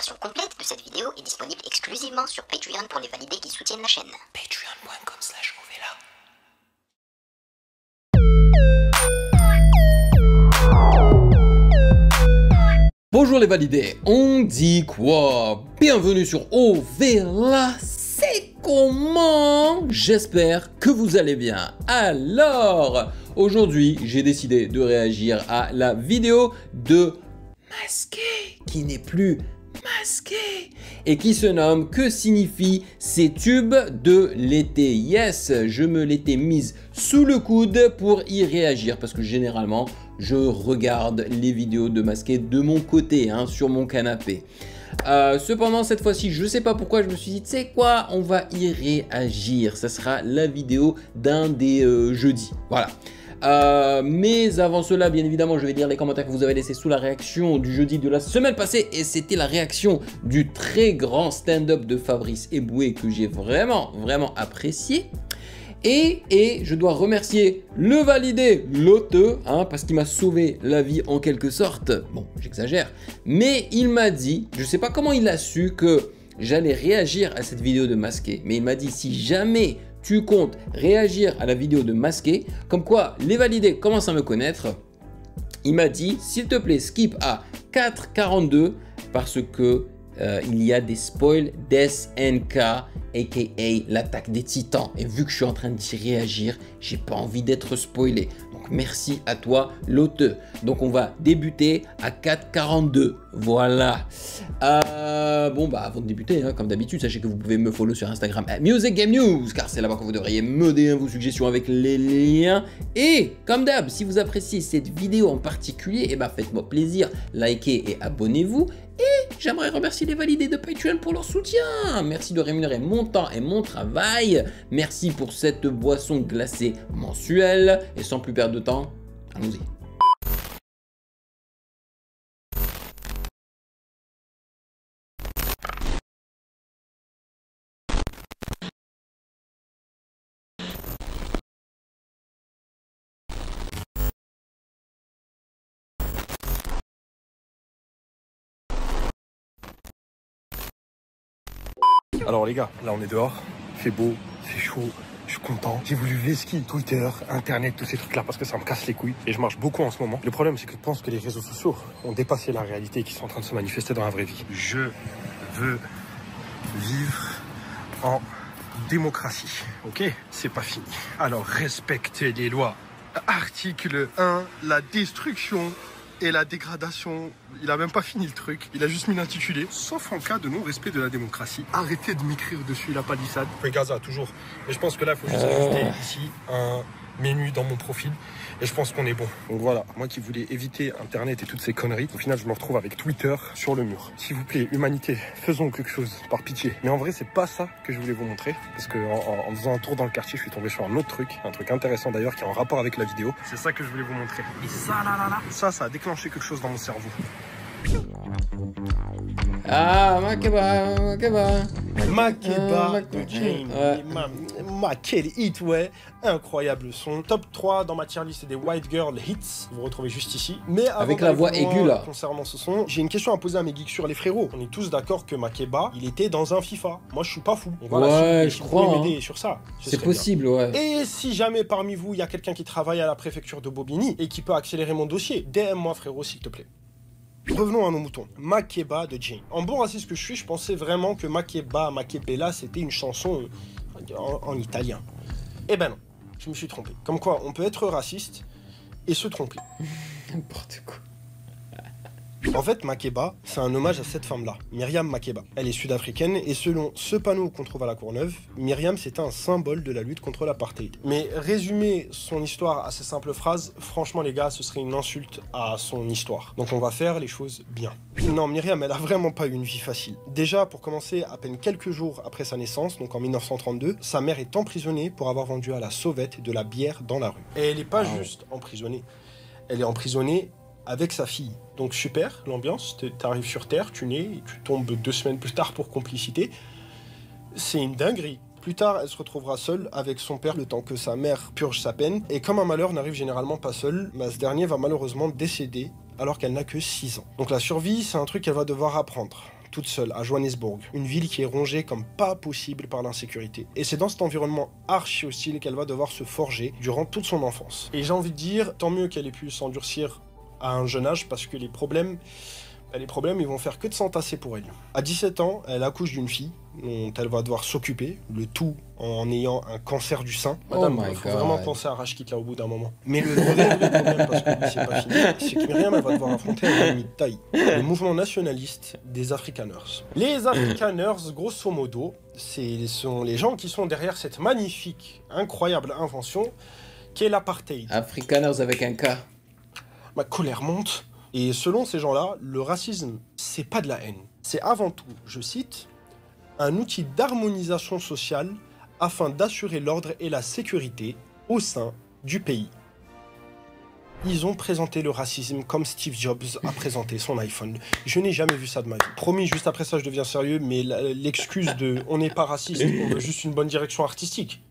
version complète de cette vidéo est disponible exclusivement sur Patreon pour les validés qui soutiennent la chaîne. Patreon.com/Ovela. Bonjour les validés, on dit quoi? Bienvenue sur Ovela, c'est comment? J'espère que vous allez bien. Alors, aujourd'hui, j'ai décidé de réagir à la vidéo de Masqué, qui n'est plus masqué, et qui se nomme Que signifient ces tubes de l'été? Yes, je me l'étais mise sous le coude pour y réagir, parce que généralement, je regarde les vidéos de Masqué de mon côté, sur mon canapé. Cependant, cette fois-ci, je ne sais pas pourquoi, je me suis dit, tu sais quoi, on va y réagir. Ça sera la vidéo d'un des jeudis. Voilà. Mais avant cela, bien évidemment, je vais lire les commentaires que vous avez laissés sous la réaction du jeudi de la semaine passée. Et c'était la réaction du très grand stand-up de Fabrice Eboué que j'ai vraiment apprécié. Et je dois remercier le validé Loteux, parce qu'il m'a sauvé la vie en quelque sorte. Bon, j'exagère. Mais il m'a dit, je ne sais pas comment il a su que j'allais réagir à cette vidéo de Masqué. Mais il m'a dit, si jamais tu comptes réagir à la vidéo de Masqué, comme quoi les validés commencent à me connaître, il m'a dit, s'il te plaît, skip à 4,42 parce que il y a des spoils d'SNK, aka l'attaque des titans. Et vu que je suis en train d'y réagir, j'ai pas envie d'être spoilé. Donc merci à toi, Loteux. Donc on va débuter à 4,42. Voilà. Bon, bah avant de débuter, comme d'habitude, sachez que vous pouvez me follow sur Instagram @musicgamenews, car c'est là-bas que vous devriez me donner vos suggestions avec les liens. Et comme d'hab, si vous appréciez cette vidéo en particulier, faites-moi plaisir, likez et abonnez-vous. Et j'aimerais remercier les validés de Patreon pour leur soutien. Merci de rémunérer mon temps et mon travail. Merci pour cette boisson glacée mensuelle. Et sans plus perdre de temps, allons-y. Alors les gars, là on est dehors, il fait beau, il fait chaud, je suis content. J'ai voulu Veski, Twitter, Internet, tous ces trucs là parce que ça me casse les couilles et je marche beaucoup en ce moment. Le problème c'est que je pense que les réseaux sociaux ont dépassé la réalité et qu'ils sont en train de se manifester dans la vraie vie. Je veux vivre en démocratie, ok? C'est pas fini. Alors respectez les lois. Article 1, la destruction et la dégradation. Il a même pas fini le truc, il a juste mis l'intitulé. Sauf en cas de non-respect de la démocratie. Arrêtez de m'écrire dessus la palissade. Fait Gaza, toujours. Et je pense que là, il faut juste ajouter ici un menu dans mon profil. Et je pense qu'on est bon. Donc voilà, moi qui voulais éviter Internet et toutes ces conneries, au final, je me retrouve avec Twitter sur le mur. S'il vous plaît, humanité, faisons quelque chose, par pitié. Mais en vrai, c'est pas ça que je voulais vous montrer. Parce que en faisant un tour dans le quartier, je suis tombé sur un autre truc intéressant d'ailleurs, qui est en rapport avec la vidéo. C'est ça que je voulais vous montrer. Et ça a déclenché quelque chose dans mon cerveau. Makeba. Makeba de Jane. Quel hit, ouais. Incroyable son. Top 3 dans ma tier list des White Girl Hits. Vous retrouvez juste ici. Mais avec la voix aiguë là. Concernant ce son, j'ai une question à poser à mes geeks sur les frérots. On est tous d'accord que Makeba, il était dans un FIFA. Moi, je suis pas fou. Voilà, je crois. Vous pouvez m'aider sur ça. C'est possible, ouais. Et si jamais parmi vous, il y a quelqu'un qui travaille à la préfecture de Bobigny et qui peut accélérer mon dossier, DM-moi, frérot, s'il te plaît. Revenons à nos moutons. Makeba de Jane. En bon raciste que je suis, je pensais vraiment que Makebella, c'était une chanson en italien. Eh ben non, je me suis trompé. Comme quoi, on peut être raciste et se tromper. N'importe quoi. En fait, Makeba, c'est un hommage à cette femme-là, Myriam Makeba. Elle est sud-africaine et selon ce panneau qu'on trouve à la Courneuve, Myriam c'était un symbole de la lutte contre l'apartheid. Mais résumer son histoire à ces simples phrases, franchement les gars, ce serait une insulte à son histoire. Donc on va faire les choses bien. Non, Myriam, elle a vraiment pas eu une vie facile. Déjà, pour commencer, à peine quelques jours après sa naissance, donc en 1932, sa mère est emprisonnée pour avoir vendu à la sauvette de la bière dans la rue. Et elle n'est pas juste emprisonnée, elle est emprisonnée avec sa fille. Donc super, l'ambiance, t'arrives sur Terre, tu nais, et tu tombes 2 semaines plus tard pour complicité. C'est une dinguerie. Plus tard, elle se retrouvera seule avec son père le temps que sa mère purge sa peine. Et comme un malheur n'arrive généralement pas seul, ce dernier va malheureusement décéder alors qu'elle n'a que 6 ans. Donc la survie, c'est un truc qu'elle va devoir apprendre. toute seule à Johannesburg, une ville qui est rongée comme pas possible par l'insécurité. Et c'est dans cet environnement archi hostile qu'elle va devoir se forger durant toute son enfance. Et j'ai envie de dire, tant mieux qu'elle ait pu s'endurcir à un jeune âge, parce que les problèmes, ils vont faire que de s'entasser pour elle. À 17 ans, elle accouche d'une fille dont elle va devoir s'occuper, le tout en ayant un cancer du sein. Madame, il faut vraiment penser à Rashkit là au bout d'un moment. Mais le vrai problème, parce que c'est pas fini, c'est que Myriam, elle va devoir affronter un ennemi de taille, le mouvement nationaliste des Afrikaners. Les Afrikaners, grosso modo, ce sont les gens qui sont derrière cette magnifique, incroyable invention qu'est l'apartheid. Afrikaners avec un K. Ma colère monte. Et selon ces gens-là, le racisme, c'est pas de la haine. C'est avant tout, je cite, un outil d'harmonisation sociale afin d'assurer l'ordre et la sécurité au sein du pays. Ils ont présenté le racisme comme Steve Jobs a présenté son iPhone. Je n'ai jamais vu ça de ma vie. Promis, juste après ça, je deviens sérieux, mais l'excuse de « on n'est pas raciste, on veut juste une bonne direction artistique ».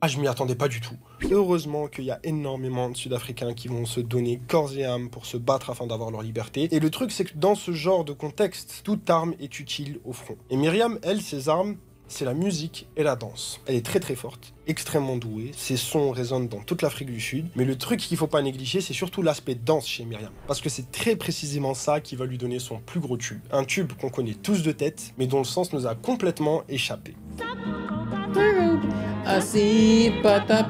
Ah, je m'y attendais pas du tout. Heureusement qu'il y a énormément de Sud-Africains qui vont se donner corps et âme pour se battre afin d'avoir leur liberté. Et le truc, c'est que dans ce genre de contexte, toute arme est utile au front. Et Myriam, elle, ses armes, c'est la musique et la danse. Elle est très très forte, extrêmement douée. Ses sons résonnent dans toute l'Afrique du Sud. Mais le truc qu'il faut pas négliger, c'est surtout l'aspect danse chez Myriam. Parce que c'est très précisément ça qui va lui donner son plus gros tube. Un tube qu'on connaît tous de tête, mais dont le sens nous a complètement échappé. Avec Pata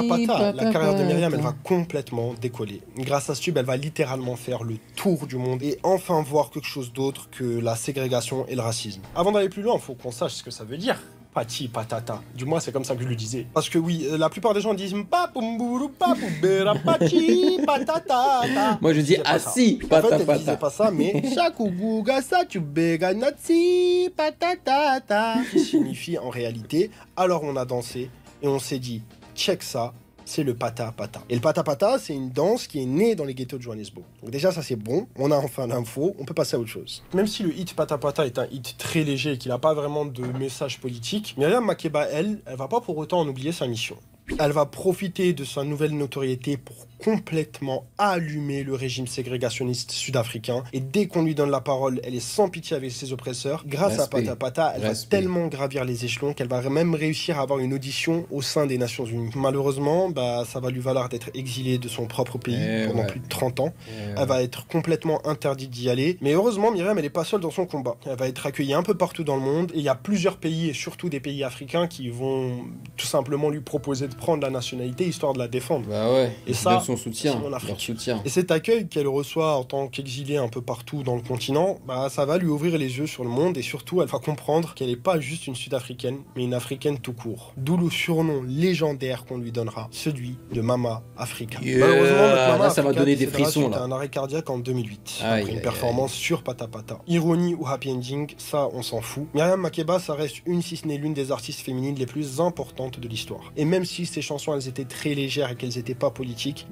Pata, la carrière de Myriam, elle va complètement décoller. Grâce à ce tube, elle va littéralement faire le tour du monde et enfin voir quelque chose d'autre que la ségrégation et le racisme. Avant d'aller plus loin, il faut qu'on sache ce que ça veut dire. Pati patata. Du moins, c'est comme ça que je le disais. Parce que oui, la plupart des gens disent papumburu papoubera pati patata. Moi, je dis assis pata pata. En fait, elle disait pas ça, mais shakubuga satubega natsi patata. Qui signifie en réalité, alors on a dansé et on s'est dit, check ça. C'est le pata pata. Et le pata pata, c'est une danse qui est née dans les ghettos de Johannesburg. Donc déjà, ça c'est bon, on a enfin l'info, on peut passer à autre chose. Même si le hit pata pata est un hit très léger et qu'il n'a pas vraiment de message politique, Myriam Makeba, elle va pas pour autant en oublier sa mission. Elle va profiter de sa nouvelle notoriété pour complètement allumer le régime ségrégationniste sud-africain. Et dès qu'on lui donne la parole, elle est sans pitié avec ses oppresseurs. Grâce à Pata Pata, elle va tellement gravir les échelons qu'elle va même réussir à avoir une audition au sein des Nations Unies. Malheureusement, ça va lui valoir d'être exilée de son propre pays pendant plus de 30 ans. Elle va être complètement interdite d'y aller. Mais heureusement, Myriam, elle n'est pas seule dans son combat. Elle va être accueillie un peu partout dans le monde. Et il y a plusieurs pays, et surtout des pays africains, qui vont tout simplement lui proposer de prendre la nationalité histoire de la défendre. Bah ouais. Et ça, son soutien, leur soutien. Et cet accueil qu'elle reçoit en tant qu'exilée un peu partout dans le continent, ça va lui ouvrir les yeux sur le monde et surtout elle va comprendre qu'elle n'est pas juste une Sud-Africaine, mais une Africaine tout court. D'où le surnom légendaire qu'on lui donnera, celui de Mama Africa. Malheureusement, notre Mama Africa, ça m'a donné des frissons là. Un arrêt cardiaque en 2008 après une performance sur Pata Pata. Ironie ou happy ending, ça on s'en fout. Myriam Makeba, ça reste une si ce n'est l'une des artistes féminines les plus importantes de l'histoire. Et même si ces chansons elles étaient très légères et qu'elles n'étaient pas politiques,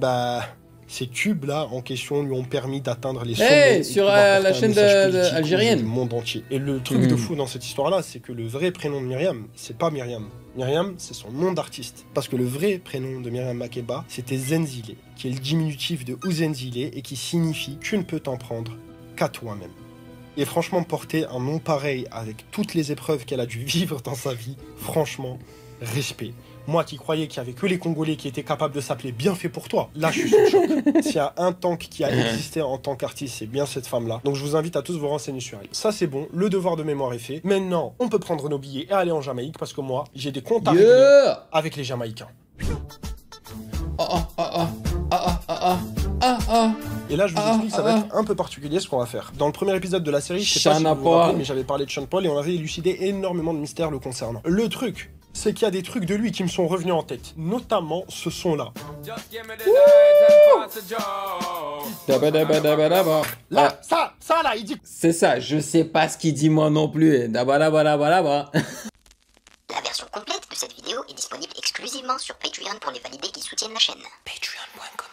ces tubes-là en question lui ont permis d'atteindre les sommets sur la chaîne algérienne du monde entier. Et le truc de fou dans cette histoire-là, c'est que le vrai prénom de Myriam, c'est pas Myriam. Myriam, c'est son nom d'artiste. Parce que le vrai prénom de Myriam Makeba, c'était Zenzile, qui est le diminutif de Ouzenzile et qui signifie « tu ne peux t'en prendre qu'à toi-même ». Et franchement, porter un nom pareil avec toutes les épreuves qu'elle a dû vivre dans sa vie, franchement, respect. Moi qui croyais qu'il n'y avait que les Congolais qui étaient capables de s'appeler Bien fait pour toi, là je suis sous le choc. S'il y a un tank qui a existé en tant qu'artiste, c'est bien cette femme-là. Donc je vous invite à tous vous renseigner sur elle. Ça c'est bon, le devoir de mémoire est fait. Maintenant, on peut prendre nos billets et aller en Jamaïque parce que moi, j'ai des comptes à régler avec les Jamaïcains. Et là, je vous explique, ça va être un peu particulier ce qu'on va faire. Dans le premier épisode de la série, je sais pas si vous vous rappelez, mais j'avais parlé de Sean Paul et on avait élucidé énormément de mystères le concernant. Le truc, c'est qu'il y a des trucs de lui qui me sont revenus en tête, notamment ce son-là. Là, ça là, il dit... C'est ça, je sais pas ce qu'il dit moi non plus. La version complète de cette vidéo est disponible exclusivement sur Patreon pour les validés qui soutiennent la chaîne. Patreon.com